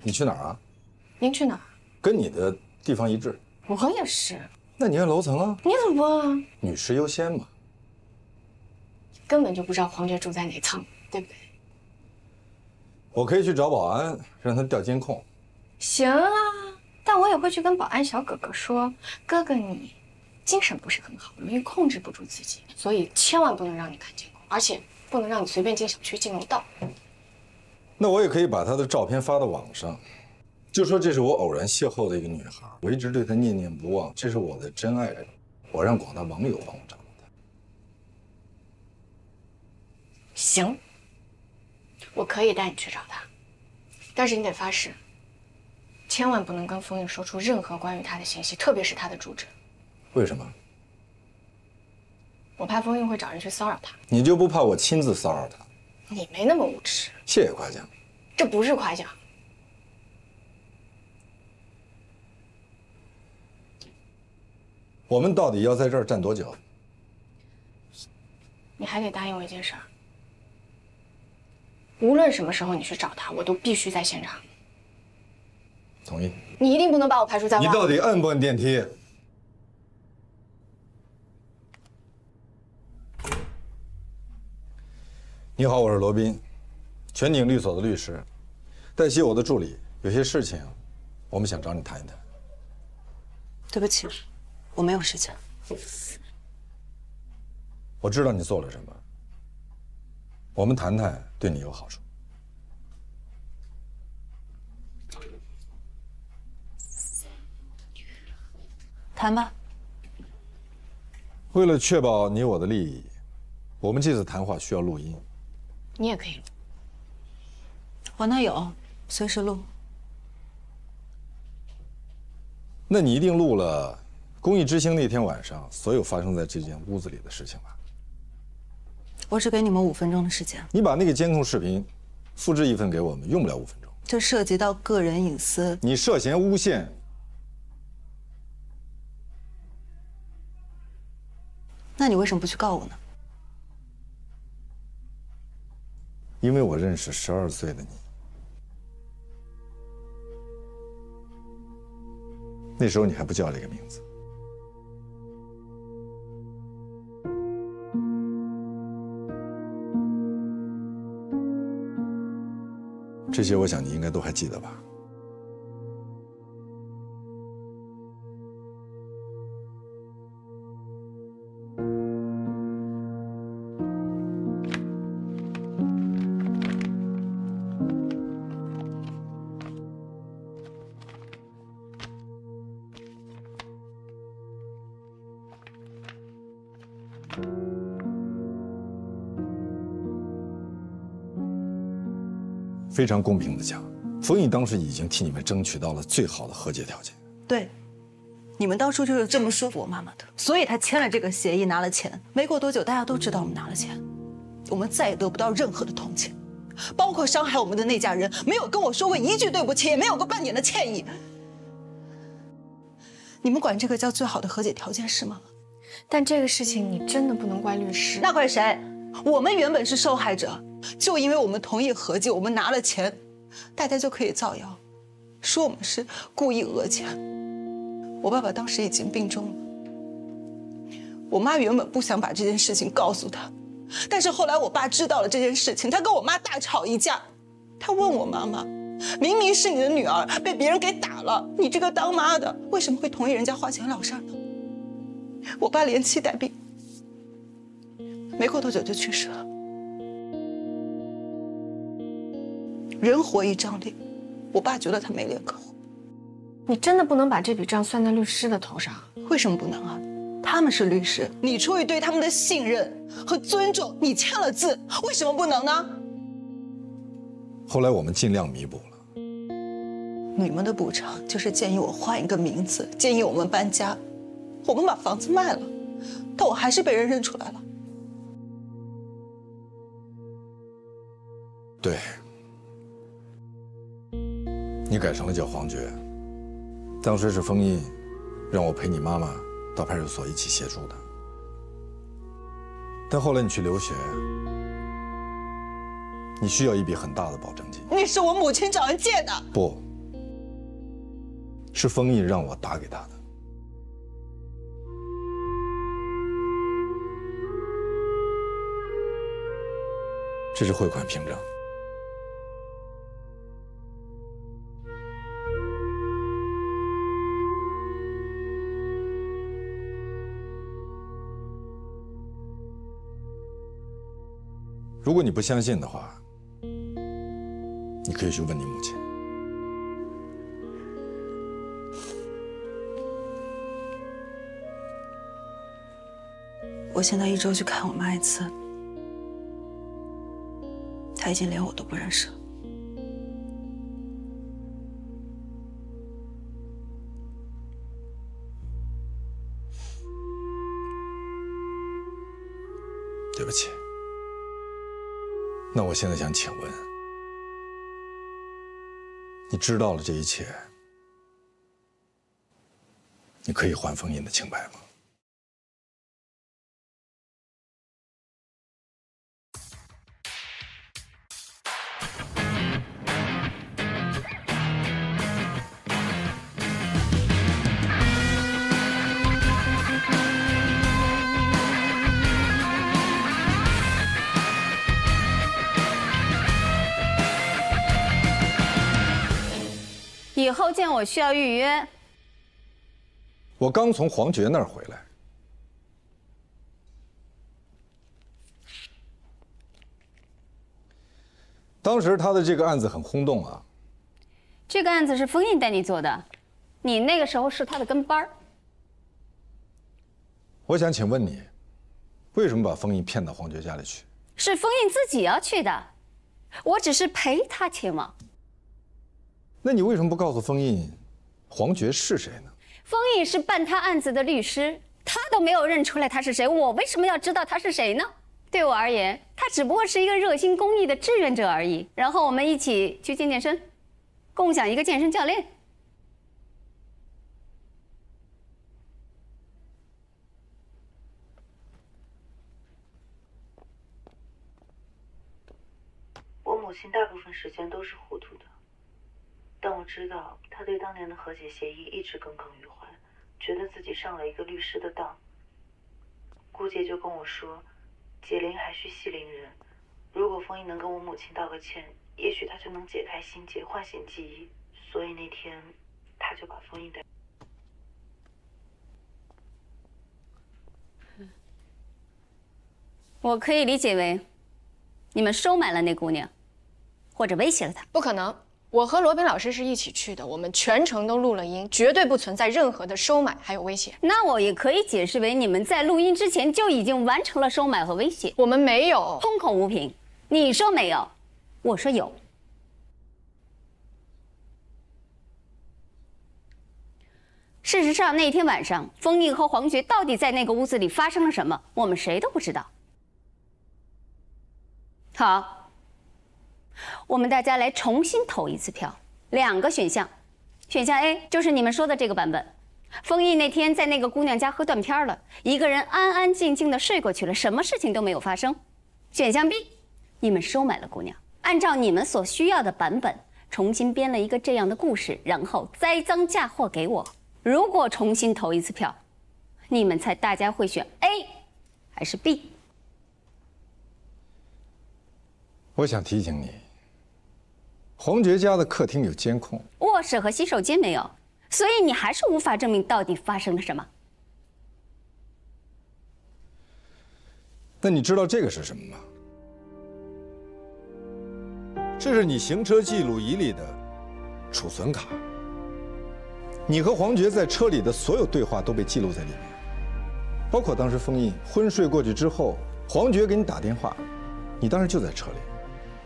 你去哪儿啊？您去哪儿？跟你的地方一致。我也是。那你按楼层啊？你怎么不按啊？女士优先嘛。根本就不知道黄觉住在哪层，对不对？我可以去找保安，让他调监控。行啊，但我也会去跟保安小哥哥说，哥哥你精神不是很好，容易控制不住自己，所以千万不能让你看监控，而且不能让你随便进小区、进楼道。那我也可以把她的照片发到网上，就说这是我偶然邂逅的一个女孩，我一直对她念念不忘，这是我的真爱人，我让广大网友帮我找到她。行，我可以带你去找她，但是你得发誓，千万不能跟封印说出任何关于她的信息，特别是她的住址。为什么？我怕封印会找人去骚扰她。你就不怕我亲自骚扰她？你没那么无耻。谢谢夸奖。这不是夸奖。我们到底要在这儿站多久？你还得答应我一件事儿，无论什么时候你去找他，我都必须在现场。同意。你一定不能把我排除在外。你到底按不按电梯？你好，我是罗宾，全景律所的律师，黛西我的助理。有些事情，我们想找你谈一谈。对不起，我没有时间。我知道你做了什么，我们谈谈对你有好处。谈吧。为了确保你我的利益，我们这次谈话需要录音。你也可以录。我那有，随时录。那你一定录了公益之星那天晚上所有发生在这间屋子里的事情吧？我只给你们5分钟的时间。你把那个监控视频复制一份给我们，用不了5分钟。这涉及到个人隐私。你涉嫌诬陷。那你为什么不去告我呢？因为我认识12岁的你，那时候你还不叫这个名字。这些我想你应该都还记得吧？非常公平的讲，封印当时已经替你们争取到了最好的和解条件。对，你们当初就是这么说服我妈妈的，所以她签了这个协议，拿了钱。没过多久，大家都知道我们拿了钱，我们再也得不到任何的同情，包括伤害我们的那家人，没有跟我说过一句对不起，也没有过半点的歉意。你们管这个叫最好的和解条件是吗？但这个事情你真的不能怪律师。那怪谁？我们原本是受害者，就因为我们同意和解，我们拿了钱，大家就可以造谣，说我们是故意讹钱。我爸爸当时已经病重了，我妈原本不想把这件事情告诉他，但是后来我爸知道了这件事情，他跟我妈大吵一架。他问我妈妈，明明是你的女儿被别人给打了，你这个当妈的为什么会同意人家花钱了事呢？我爸连妻带病，没过多久就去世了。人活一张脸，我爸觉得他没脸可活。你真的不能把这笔账算在律师的头上？为什么不能啊？他们是律师，你出于对他们的信任和尊重，你签了字，为什么不能呢？后来我们尽量弥补了。你们的补偿就是建议我换一个名字，建议我们搬家，我们把房子卖了，但我还是被人认出来了。对，你改成了叫黄觉，当时是封印让我陪你妈妈到派出所一起协助的，但后来你去留学，你需要一笔很大的保证金。那是我母亲找人借的。不，是封印让我打给他的。这是汇款凭证。如果你不相信的话，你可以去问你母亲。我现在1周去看我妈1次，她已经连我都不认识了。对不起。那我现在想请问，你知道了这一切，你可以还封印的清白吗？以后见我需要预约。我刚从黄觉那儿回来，当时他的这个案子很轰动啊。这个案子是封印带你做的，你那个时候是他的跟班儿。我想请问你，为什么把封印骗到黄觉家里去？是封印自己要去的，我只是陪他前往。那你为什么不告诉封印，黄觉是谁呢？封印是办他案子的律师，他都没有认出来他是谁，我为什么要知道他是谁呢？对我而言，他只不过是一个热心公益的志愿者而已。然后我们一起去健身，共享一个健身教练。我母亲大部分时间都是糊涂的。但我知道，他对当年的和解协议一直耿耿于怀，觉得自己上了一个律师的当。姑姐就跟我说，解铃还须系铃人，如果封印能跟我母亲道个歉，也许他就能解开心结，唤醒记忆。所以那天，他就把封印带。我可以理解为，你们收买了那姑娘，或者威胁了她。不可能。我和罗宾老师是一起去的，我们全程都录了音，绝对不存在任何的收买还有威胁。那我也可以解释为你们在录音之前就已经完成了收买和威胁。我们没有，空口无凭。你说没有，我说有。事实上，那天晚上，封印和黄觉到底在那个屋子里发生了什么，我们谁都不知道。好。我们大家来重新投一次票，2个选项，选项 A 就是你们说的这个版本，封印那天在那个姑娘家喝断片了，一个人安安静静的睡过去了，什么事情都没有发生。选项 B， 你们收买了姑娘，按照你们所需要的版本重新编了一个这样的故事，然后栽赃嫁祸给我。如果重新投一次票，你们猜大家会选 A 还是 B？ 我想提醒你，黄觉家的客厅有监控，卧室和洗手间没有，所以你还是无法证明到底发生了什么。那你知道这个是什么吗？这是你行车记录仪里的储存卡，你和黄觉在车里的所有对话都被记录在里面，包括当时封印昏睡过去之后，黄觉给你打电话，你当时就在车里。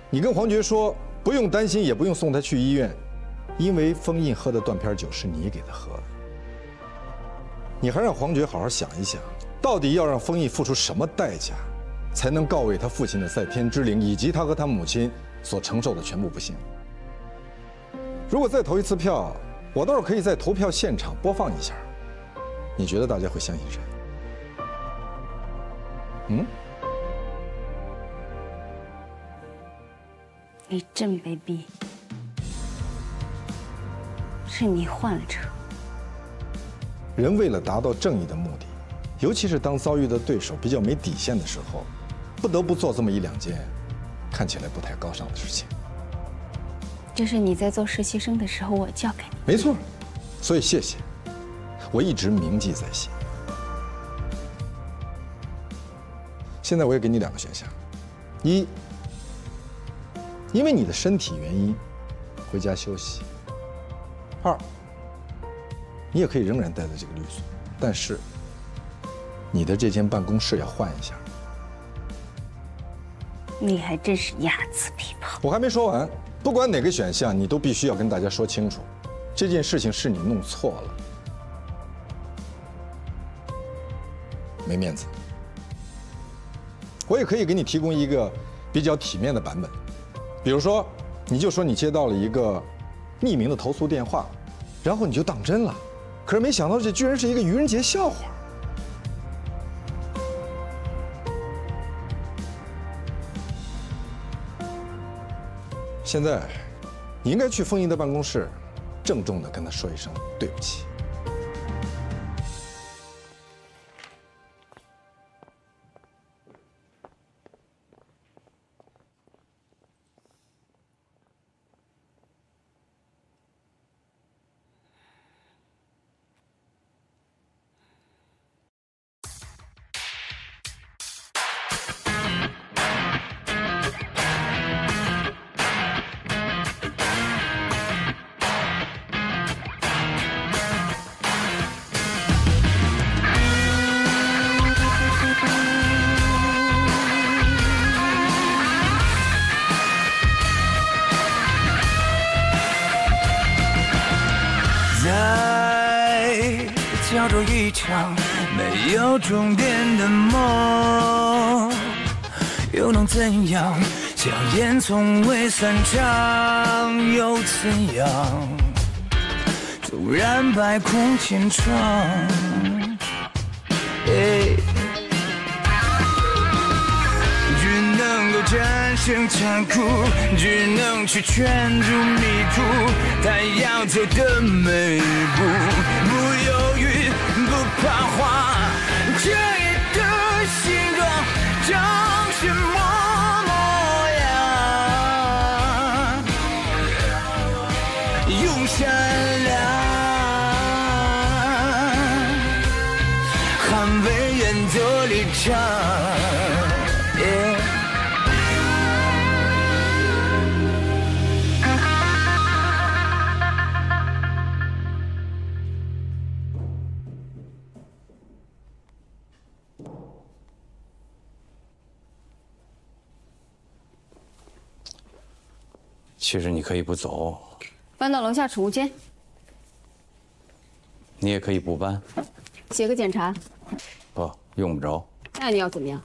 你跟黄觉说不用担心，也不用送他去医院，因为封印喝的断片酒是你给他喝的。你还让黄觉好好想一想，到底要让封印付出什么代价，才能告慰他父亲的在天之灵，以及他和他母亲所承受的全部不幸。如果再投一次票，我倒是可以在投票现场播放一下，你觉得大家会相信谁？你真卑鄙，是你换了车，人为了达到正义的目的，尤其是当遭遇的对手比较没底线的时候，不得不做这么一两件看起来不太高尚的事情。这是你在做实习生的时候我教给你。没错，所以谢谢，我一直铭记在心。现在我也给你2个选项：一，因为你的身体原因回家休息；二，你也可以仍然待在这个律所，但是你的这间办公室要换一下。你还真是睚眦必报。我还没说完，不管哪个选项，你都必须要跟大家说清楚，这件事情是你弄错了，没面子。我也可以给你提供一个比较体面的版本，比如说，你就说你接到了一个匿名的投诉电话，然后你就当真了，可是没想到这居然是一个愚人节笑话。现在，你应该去风姨的办公室，郑重地跟她说一声对不起。叫做一场没有终点的梦，又能怎样？硝烟从未散场，又怎样？突然百孔千疮，只能够战胜残酷，只能去圈住迷途，他要走的每一步，不犹豫，不彷徨，这夜的形状长什么模样？用善良捍卫原则立场。其实你可以不走，搬到楼下储物间，你也可以不搬，写个检查。不用不着。那你要怎么样？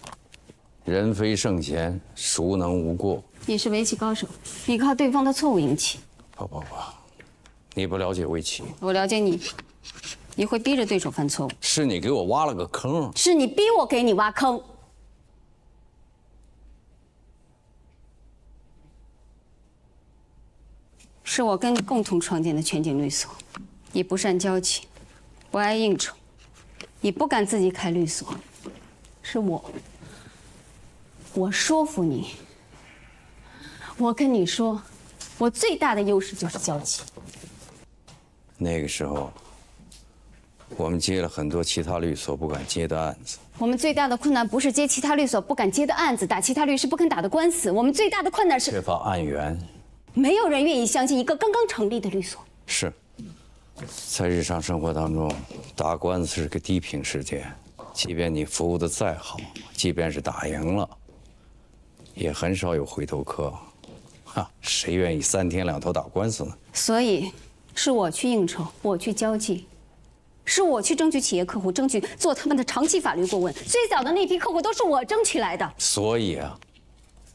人非圣贤，孰能无过？你是围棋高手，你靠对方的错误赢棋。不，你不了解围棋。我了解你，你会逼着对手犯错误。是你给我挖了个坑。是你逼我给你挖坑。是我跟你共同创建的全景律所，你不善交际，不爱应酬，你不敢自己开律所，是我说服你。我跟你说，我最大的优势就是交际。那个时候，我们接了很多其他律所不敢接的案子。我们最大的困难不是接其他律所不敢接的案子，打其他律师不肯打的官司，我们最大的困难是缺乏案源。没有人愿意相信一个刚刚成立的律所。是，在日常生活当中，打官司是个低频事件，即便你服务的再好，即便是打赢了，也很少有回头客。谁愿意3天2头打官司呢？所以，是我去应酬，我去交际，是我去争取企业客户，争取做他们的长期法律顾问。最早的那批客户都是我争取来的。所以啊，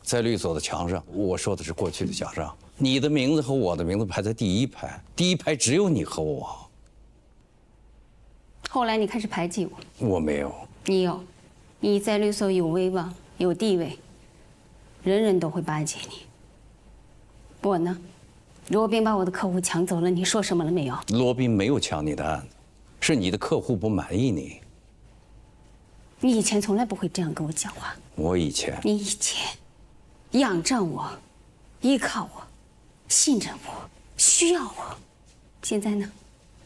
在律所的墙上，我说的是过去的假账。你的名字和我的名字排在第一排，第一排只有你和我。后来你开始排挤我。我没有。你有，你在律所有威望，有地位，人人都会巴结你。我呢？罗宾把我的客户抢走了，你说什么了没有？罗宾没有抢你的案子，是你的客户不满意你。你以前从来不会这样跟我讲话。我以前，你以前仰仗我，依靠我，信任我，需要我。现在呢，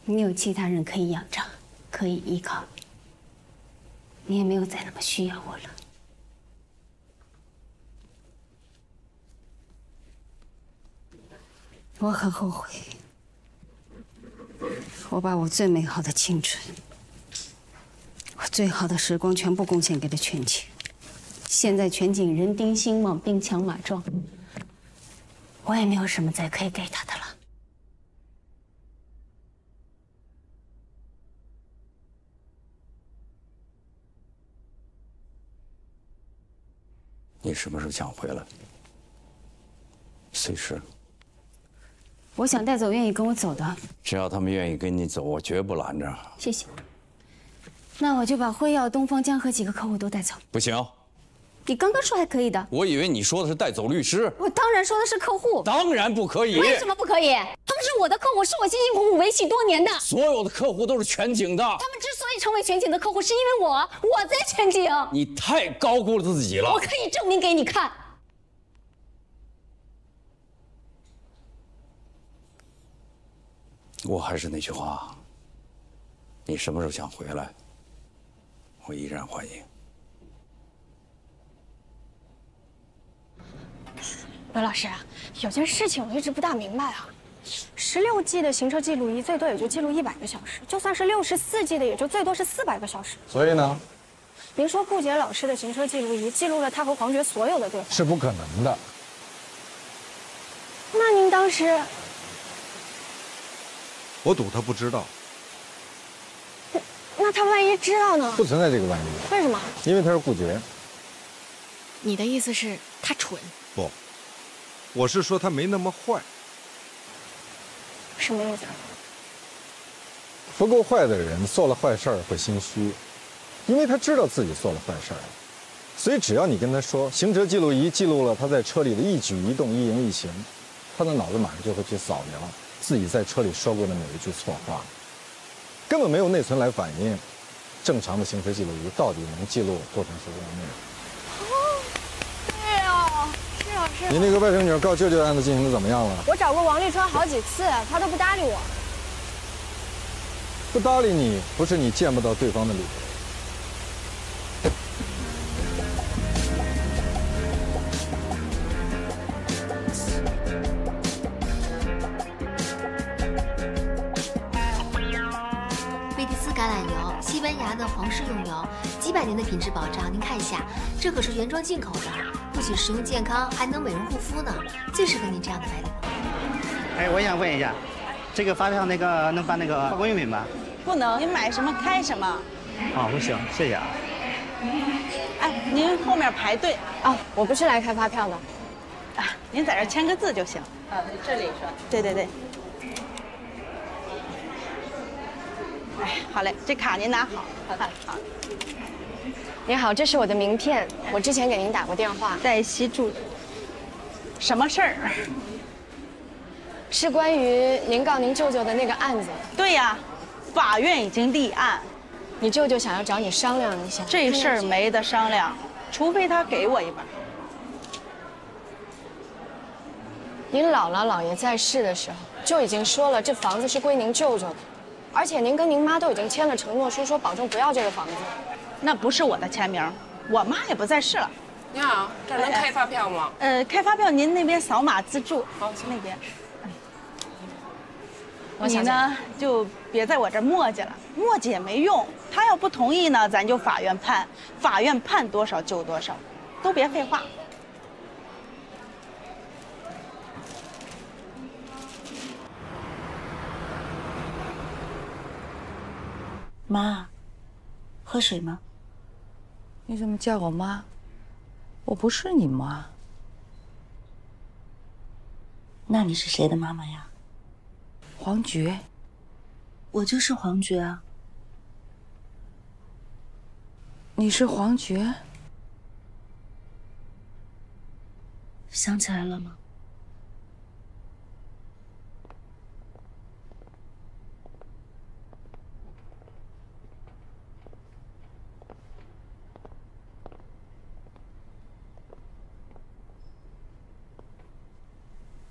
你有其他人可以仰仗，可以依靠，你也没有再那么需要我了。我很后悔，我把我最美好的青春，我最好的时光全部贡献给了全景。现在全景人丁兴旺，兵强马壮，我也没有什么再可以给他的了。你什么时候想回来？随时。我想带走愿意跟我走的，只要他们愿意跟你走，我绝不拦着。谢谢。那我就把辉耀、东方江和几个客户都带走。不行，你刚刚说还可以的。我以为你说的是带走律师。我当然说的是客户。当然不可以。为什么不可以？他们是我的客户，是我辛辛苦苦维系多年的。所有的客户都是全景的。他们之所以成为全景的客户，是因为我在全景。你太高估了自己了。我可以证明给你看。我还是那句话，你什么时候想回来，我依然欢迎。罗老师，有件事情我一直不大明白啊。16G 的行车记录仪最多也就记录100个小时，就算是64G 的，也就最多是400个小时。所以呢？您说顾杰老师的行车记录仪记录了他和黄觉所有的对话，是不可能的。那您当时？我赌他不知道。那他万一知道呢？不存在这个万一。为什么？因为他是顾杰。你的意思是他蠢？不，我是说他没那么坏。什么意思？不够坏的人做了坏事儿会心虚，因为他知道自己做了坏事儿，所以只要你跟他说行车记录仪记录了他在车里的一举一动、一言一行，他的脑子马上就会去扫描自己在车里说过的每一句错话，根本没有内存来反映正常的行车记录仪到底能记录多长时间的内容。哦，对哦，是啊是啊。你那个外甥女告舅舅的案子进行的怎么样了？我找过王立川好几次，他都不搭理我。不搭理你不是你见不到对方的理由。贝蒂斯橄榄油，西班牙的皇室用油，几百年的品质保障。您看一下，这可是原装进口的，不仅食用健康，还能美容护肤呢，最适合您这样的白领。哎，我想问一下，这个发票能办化工用品吗？不能，您买什么开什么。哦，不行，谢谢啊。哎，您后面排队哦，我不是来开发票的。啊，您在这签个字就行。啊，这里是吧？对对对。哎，好嘞，这卡您拿好。好的，好。您好，这是我的名片，我之前给您打过电话。黛西住。什么事儿？是关于您告您舅舅的那个案子。对呀，法院已经立案，你舅舅想要找你商量一下。这事儿没得商量，除非他给我一半。您姥姥姥爷在世的时候就已经说了，这房子是归您舅舅的，而且您跟您妈都已经签了承诺书，说保证不要这个房子。那不是我的签名，我妈也不在世了。你好，这儿能开发票吗？开发票您那边扫码自助。好，那边。你呢就别在我这儿磨叽了，磨叽也没用。他要不同意呢，咱就法院判，法院判多少就多少，都别废话。妈，喝水吗？你怎么叫我妈？我不是你妈。那你是谁的妈妈呀？黄觉。我就是黄觉啊。你是黄觉？想起来了吗？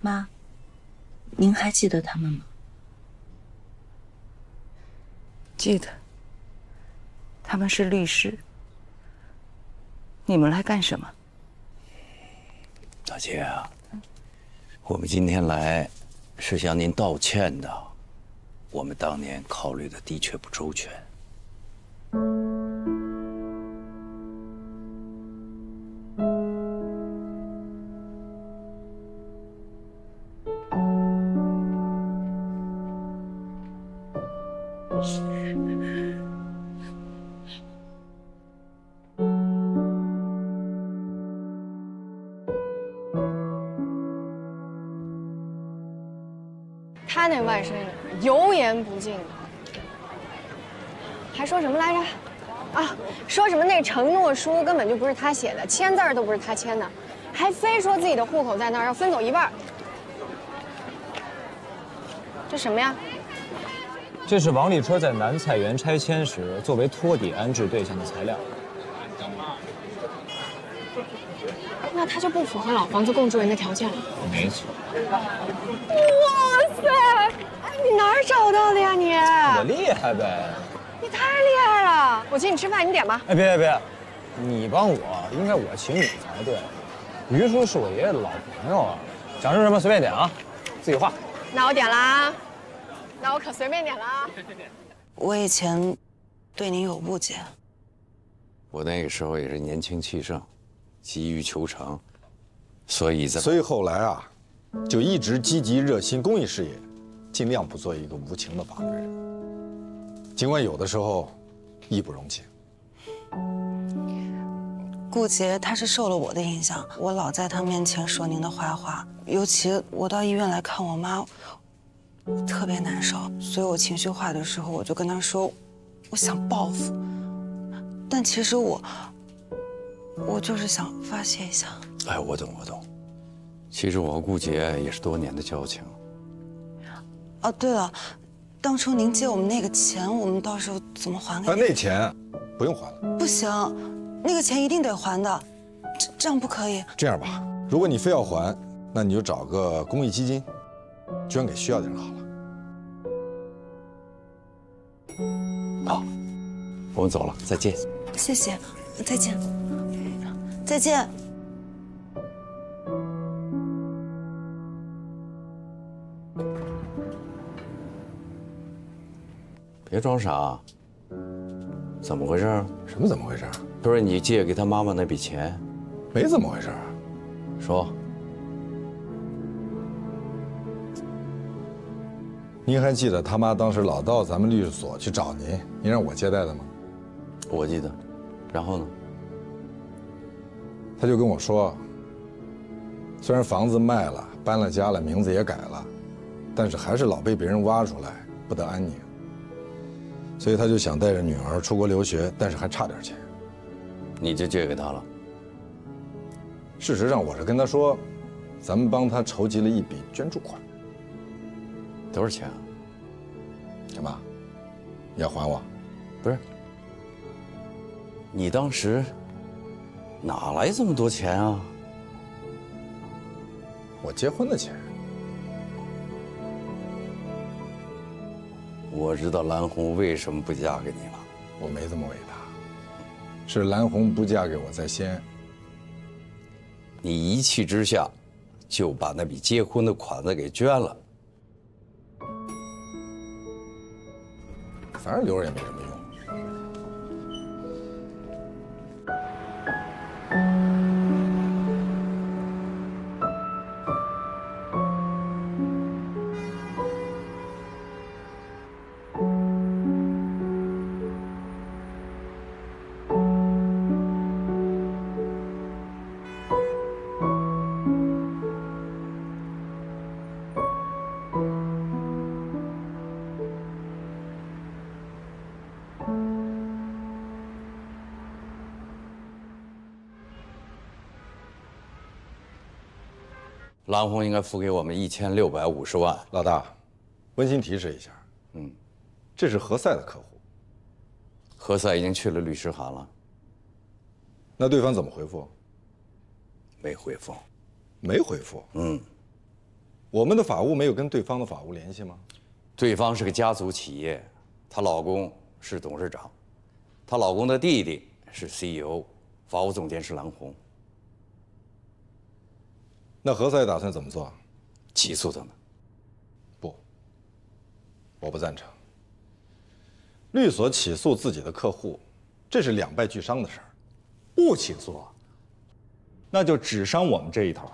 妈，您还记得他们吗？记得。他们是律师。你们来干什么？大姐啊，我们今天来是向您道歉的。我们当年考虑的的确不周全。他那外甥女油盐不进的，还说什么来着？啊，说什么那承诺书根本就不是他写的，签字都不是他签的，还非说自己的户口在那儿，要分走一半。这什么呀？这是王立春在南菜园拆迁时作为托底安置对象的材料。那他就不符合老房子供住人的条件了。没错。哇塞！哎，你哪儿找到的呀你？我厉害呗。你太厉害了！我请你吃饭，你点吧。哎，别，你帮我，应该我请你才对。于叔是我爷爷的老朋友啊，想吃什么随便点啊，自己画。那我点啦，那我可随便点啦。我以前对您有误解。我那个时候也是年轻气盛，急于求成，所以后来啊，就一直积极热心公益事业，尽量不做一个无情的法律人。尽管有的时候义不容情。顾杰他是受了我的影响，我老在他面前说您的坏话，尤其我到医院来看我妈，我特别难受，所以我情绪化的时候，我就跟他说，我想报复，但其实我就是想发泄一下。哎，我懂。其实我和顾杰也是多年的交情。哦，对了，当初您借我们那个钱，我们到时候怎么还给您？那钱不用还了。不行，那个钱一定得还的，这样不可以。这样吧，如果你非要还，那你就找个公益基金，捐给需要的人好了。好，我们走了，再见。谢谢，再见。再见。别装傻，怎么回事？什么怎么回事？不是你借给他妈妈那笔钱，没怎么回事。说，您还记得他妈当时老到咱们律师所去找您，您让我接待的吗？我记得。然后呢？他就跟我说，虽然房子卖了，搬了家了，名字也改了，但是还是老被别人挖出来，不得安宁。所以他就想带着女儿出国留学，但是还差点钱。你就借给他了？事实上，我是跟他说，咱们帮他筹集了一笔捐助款。多少钱啊？干嘛？你要还我？不是。你当时哪来这么多钱啊？我结婚的钱。我知道兰红为什么不嫁给你了。我没这么伟大，是兰红不嫁给我在先。你一气之下就把那笔结婚的款子给捐了，反正留着也没什么用。兰红应该付给我们1650万。老大，温馨提示一下，这是何塞的客户。何塞已经去了律师函了。那对方怎么回复？没回复。没回复。我们的法务没有跟对方的法务联系吗？对方是个家族企业，她老公是董事长，她老公的弟弟是 CEO， 法务总监是蓝红。那何塞打算怎么做？起诉他们？不，我不赞成。律所起诉自己的客户，这是两败俱伤的事儿。不起诉，那就只伤我们这一头。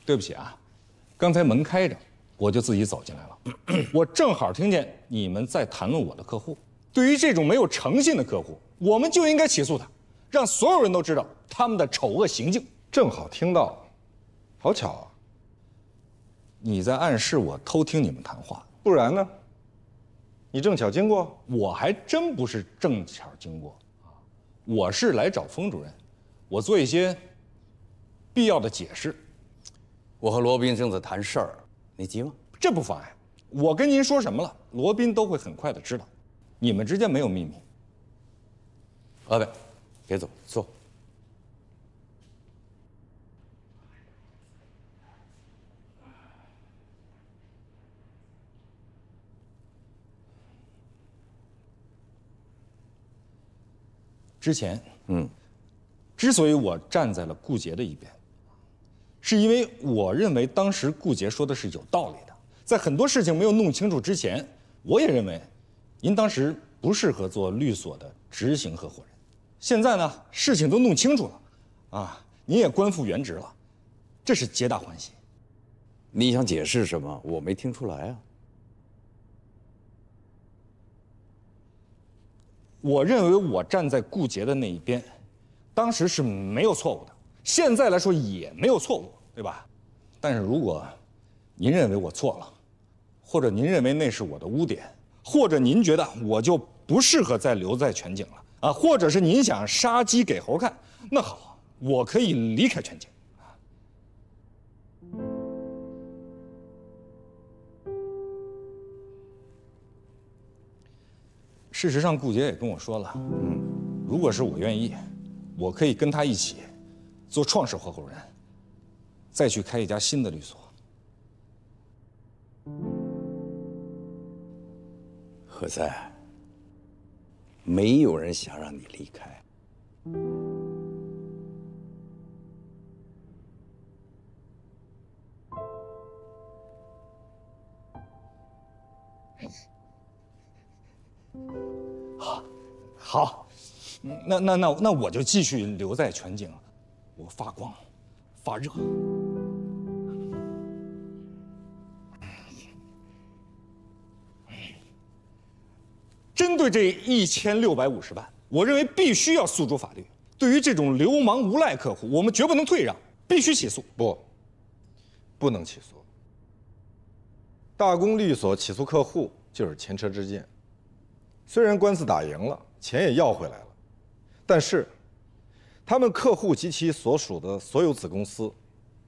对不起啊，刚才门开着，我就自己走进来了。我正好听见你们在谈论我的客户。对于这种没有诚信的客户，我们就应该起诉他，让所有人都知道他们的丑恶行径。正好听到，好巧啊！你在暗示我偷听你们谈话，不然呢？你正巧经过？我还真不是正巧经过啊，我是来找封主任，我做一些必要的解释。我和罗宾正在谈事儿，你急吗？这不妨碍。我跟您说什么了，罗宾都会很快的知道。你们之间没有秘密。阿伟，别走，坐。之前，之所以我站在了顾杰的一边，是因为我认为当时顾杰说的是有道理的。在很多事情没有弄清楚之前，我也认为，您当时不适合做律所的执行合伙人。现在呢，事情都弄清楚了，啊，您也官复原职了，这是皆大欢喜。你想解释什么？我没听出来啊。我认为我站在顾杰的那一边，当时是没有错误的，现在来说也没有错误，对吧？但是如果您认为我错了，或者您认为那是我的污点，或者您觉得我就不适合再留在全景了啊，或者是您想杀鸡给猴看，那好，我可以离开全景。事实上，顾杰也跟我说了，如果是我愿意，我可以跟他一起做创始合伙人，再去开一家新的律所。何塞，没有人想让你离开。好，那我就继续留在全景，我发光，发热。针对这1650万，我认为必须要诉诸法律。对于这种流氓无赖客户，我们绝不能退让，必须起诉。不能起诉。大公律所起诉客户就是前车之鉴。虽然官司打赢了，钱也要回来了，但是他们客户及其所属的所有子公司，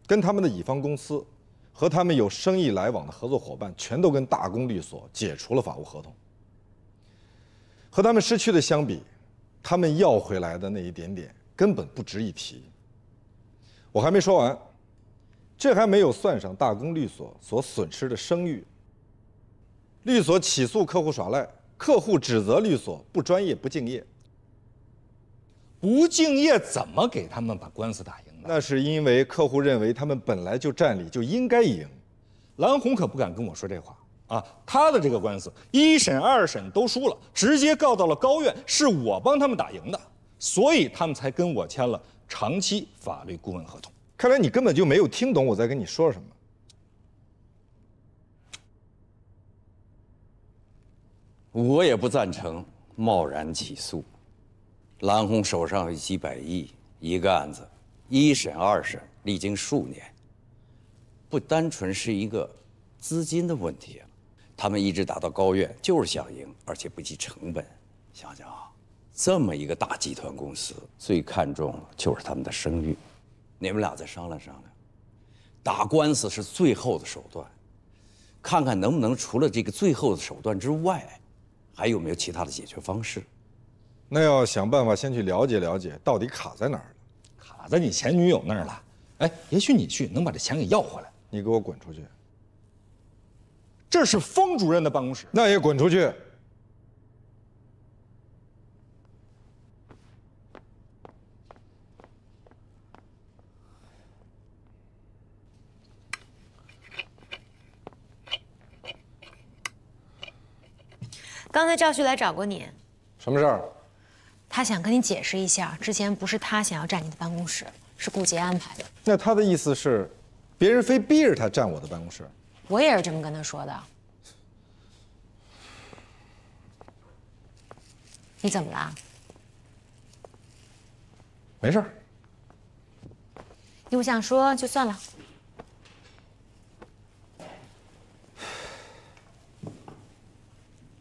跟他们的乙方公司和他们有生意来往的合作伙伴，全都跟大公律所解除了法务合同。和他们失去的相比，他们要回来的那一点点根本不值一提。我还没说完，这还没有算上大公律所所损失的声誉。律所起诉客户耍赖，客户指责律所不专业、不敬业。不敬业怎么给他们把官司打赢的？那是因为客户认为他们本来就占理，就应该赢。蓝红可不敢跟我说这话啊！他的这个官司1审、2审都输了，直接告到了高院，是我帮他们打赢的，所以他们才跟我签了长期法律顾问合同。看来你根本就没有听懂我在跟你说什么。我也不赞成贸然起诉。蓝红手上有几百亿一个案子，1审、2审历经数年，不单纯是一个资金的问题，他们一直打到高院就是想赢，而且不计成本。想想啊，这么一个大集团公司，最看重的就是他们的声誉。你们俩再商量商量，打官司是最后的手段，看看能不能除了这个最后的手段之外，还有没有其他的解决方式。那要想办法先去了解了解，到底卡在哪儿了。卡在你前女友那儿了。哎，也许你去能把这钱给要回来。你给我滚出去！这是封主任的办公室，那也滚出去！刚才赵旭来找过你，什么事儿？他想跟你解释一下，之前不是他想要占你的办公室，是顾杰安排的。那他的意思是，别人非逼着他占我的办公室。我也是这么跟他说的。你怎么了？没事儿。你不想说就算了。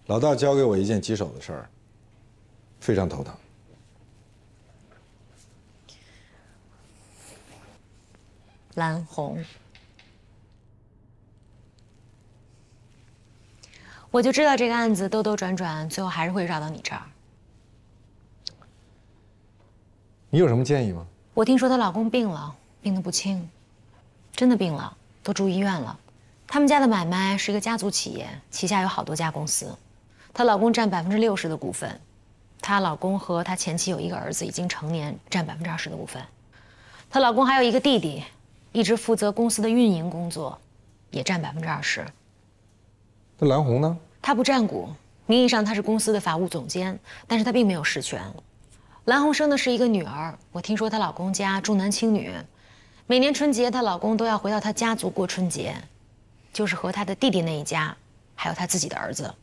老大交给我一件棘手的事儿，非常头疼。蓝红，我就知道这个案子兜兜转转，最后还是会绕到你这儿。你有什么建议吗？我听说她老公病了，病得不轻，真的病了，都住医院了。他们家的买卖是一个家族企业，旗下有好多家公司。她老公占60%的股份，她老公和她前妻有一个儿子已经成年，占20%的股份。她老公还有一个弟弟，一直负责公司的运营工作，也占20%。那蓝红呢？她不占股，名义上她是公司的法务总监，但是她并没有实权。蓝红生的是一个女儿，我听说她老公家重男轻女，每年春节她老公都要回到她家族过春节，就是和她的弟弟那一家，还有她自己的儿子。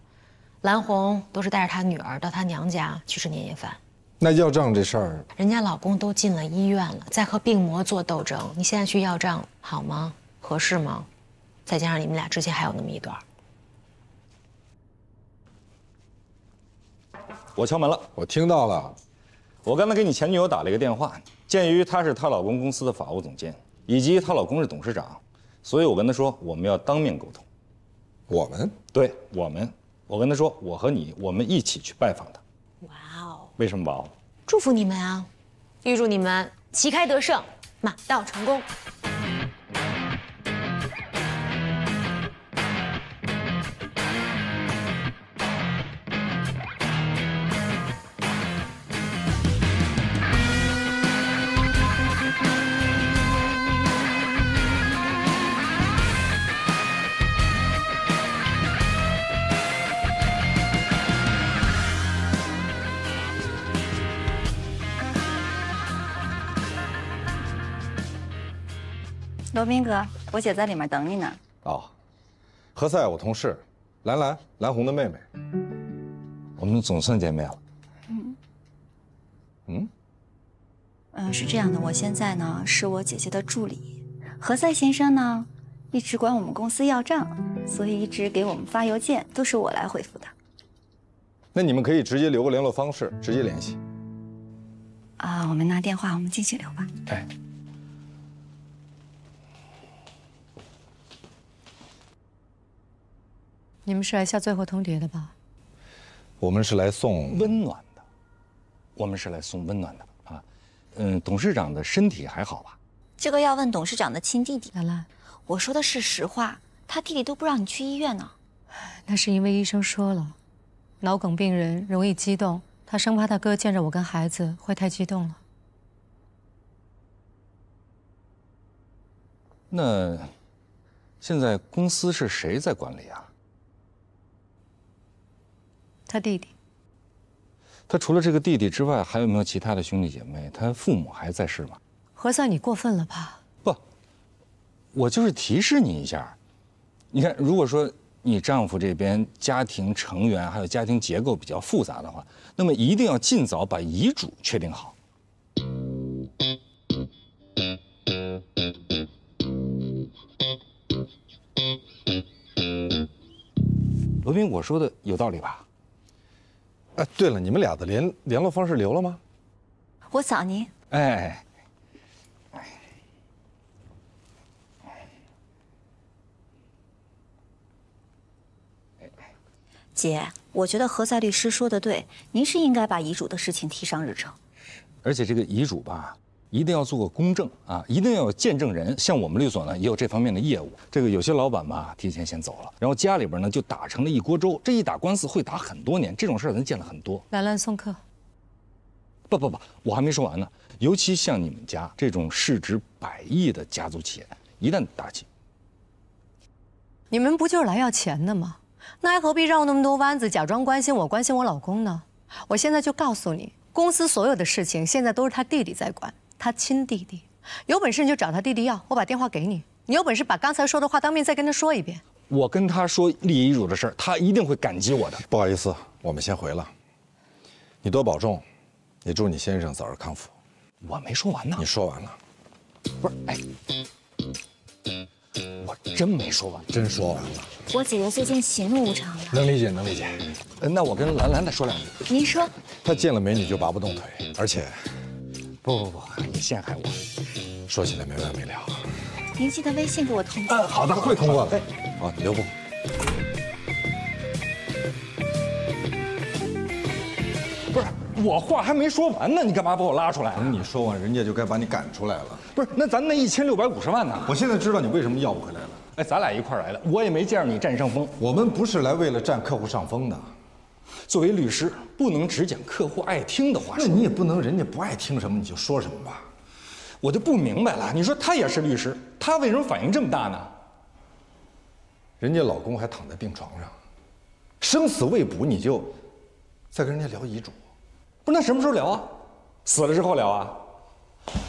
蓝红都是带着她女儿到她娘家去吃年夜饭。那要账这事儿，人家老公都进了医院了，在和病魔做斗争，你现在去要账好吗？合适吗？再加上你们俩之前还有那么一段。我敲门了，我听到了。我刚才给你前女友打了一个电话，鉴于她是她老公公司的法务总监，以及她老公是董事长，所以我跟她说我们要当面沟通。我们？对，我们。我跟她说，我和你，我们一起去拜访她。哇哦！为什么哇哦？祝福你们啊！预祝你们旗开得胜，马到成功。罗宾哥，我姐在里面等你呢。哦，何塞，我同事，蓝红的妹妹。我们总算见面了。是这样的，我现在呢是我姐姐的助理，何塞先生呢一直管我们公司要账，所以一直给我们发邮件，都是我来回复的。那你们可以直接留个联络方式，直接联系。啊，我们拿电话，我们继续聊吧。哎。你们是来下最后通牒的吧？我们是来送温暖的，我们是来送温暖的啊。董事长的身体还好吧？这个要问董事长的亲弟弟。兰兰，我说的是实话，他弟弟都不让你去医院呢。那是因为医生说了，脑梗病人容易激动，他生怕他哥见着我跟孩子会太激动了。那现在公司是谁在管理啊？他弟弟。他除了这个弟弟之外，还有没有其他的兄弟姐妹？他父母还在世吗？何塞，你过分了吧？不，我就是提示你一下。你看，如果说你丈夫这边家庭成员还有家庭结构比较复杂的话，那么一定要尽早把遗嘱确定好。罗宾，我说的有道理吧？哎，对了，你们俩的联络方式留了吗？我扫您。哎，姐，我觉得何塞律师说的对，您是应该把遗嘱的事情提上日程。而且这个遗嘱吧，一定要做个公证啊，一定要有见证人。像我们律所呢，也有这方面的业务。这个有些老板吧，提前先走了，然后家里边呢就打成了一锅粥。这一打官司会打很多年，这种事儿咱见了很多。兰兰送客。不，我还没说完呢。尤其像你们家这种市值100亿的家族企业，一旦打起，你们不就是来要钱的吗？那还何必绕那么多弯子，假装关心我、关心我老公呢？我现在就告诉你，公司所有的事情现在都是他弟弟在管，他亲弟弟。有本事你就找他弟弟要，我把电话给你。你有本事把刚才说的话当面再跟他说一遍。我跟他说立遗嘱的事儿，他一定会感激我的。不好意思，我们先回了。你多保重，也祝你先生早日康复。我没说完呢。你说完了。不是，哎，我真没说完，真说完了。我姐姐最近喜怒无常的。能理解，能理解。那我跟兰兰再说两句。您说。他见了美女就拔不动腿，而且，不，你陷害我，说起来没完没了。您记得微信给我通过。好的，会通过的。好，留步。不是，我话还没说完呢，你干嘛把我拉出来？等你说完，人家就该把你赶出来了。不是，那咱那1650万呢？我现在知道你为什么要不回来了。哎，咱俩一块儿来的，我也没见着你占上风。我们不是来为了占客户上风的。作为律师，不能只讲客户爱听的话。那你也不能人家不爱听什么你就说什么吧。我就不明白了，你说他也是律师，他为什么反应这么大呢？人家老公还躺在病床上，生死未卜，你就再跟人家聊遗嘱。不是，那什么时候聊啊？死了之后聊啊？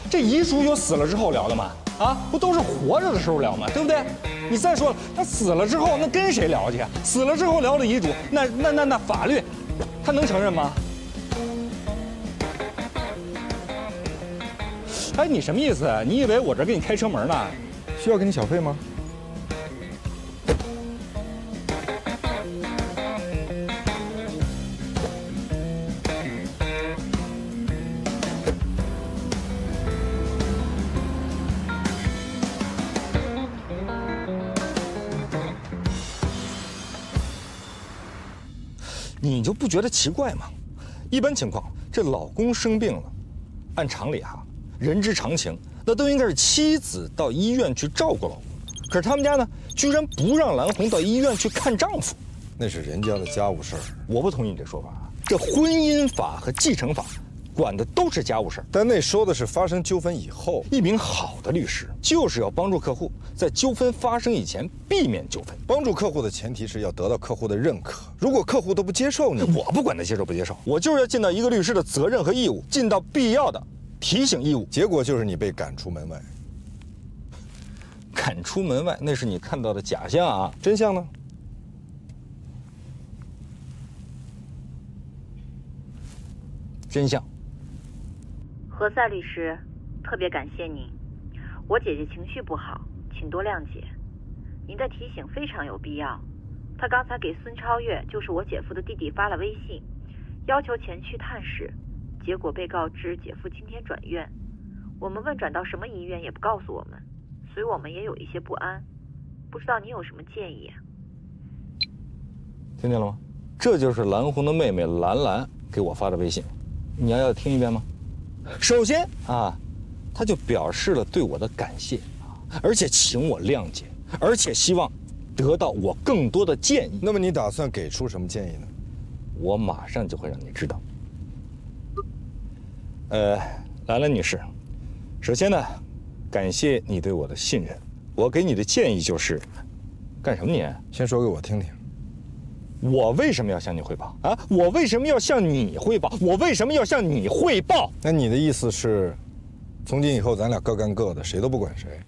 这遗嘱有死了之后聊的吗？啊，不都是活着的时候聊吗？对不对？你再说了，那死了之后，那跟谁聊去？死了之后聊的遗嘱，那法律，他能承认吗？哎，你什么意思？你以为我这给你开车门呢？需要给你小费吗？你就不觉得奇怪吗？一般情况，这老公生病了，按常理哈，人之常情，那都应该是妻子到医院去照顾老公。可是他们家呢，居然不让兰红到医院去看丈夫，那是人家的家务事儿。我不同意你这说法啊。这婚姻法和继承法管的都是家务事儿，但那说的是发生纠纷以后。一名好的律师就是要帮助客户在纠纷发生以前避免纠纷。帮助客户的前提是要得到客户的认可。如果客户都不接受你，我不管他接受不接受，我就是要尽到一个律师的责任和义务，尽到必要的提醒义务。结果就是你被赶出门外。赶出门外，那是你看到的假象啊，真相呢？真相。何塞律师，特别感谢您。我姐姐情绪不好，请多谅解。您的提醒非常有必要。她刚才给孙超越，就是我姐夫的弟弟发了微信，要求前去探视，结果被告知姐夫今天转院。我们问转到什么医院也不告诉我们，所以我们也有一些不安。不知道你有什么建议啊？听见了吗？这就是蓝红的妹妹兰兰给我发的微信。你要听一遍吗？首先啊，他就表示了对我的感谢，而且请我谅解，而且希望得到我更多的建议。那么你打算给出什么建议呢？我马上就会让你知道。兰兰女士，首先呢，感谢你对我的信任。我给你的建议就是，干什么你？先说给我听听。我为什么要向你汇报啊？我为什么要向你汇报？我为什么要向你汇报？那你的意思是，从今以后咱俩各干各的，谁都不管谁？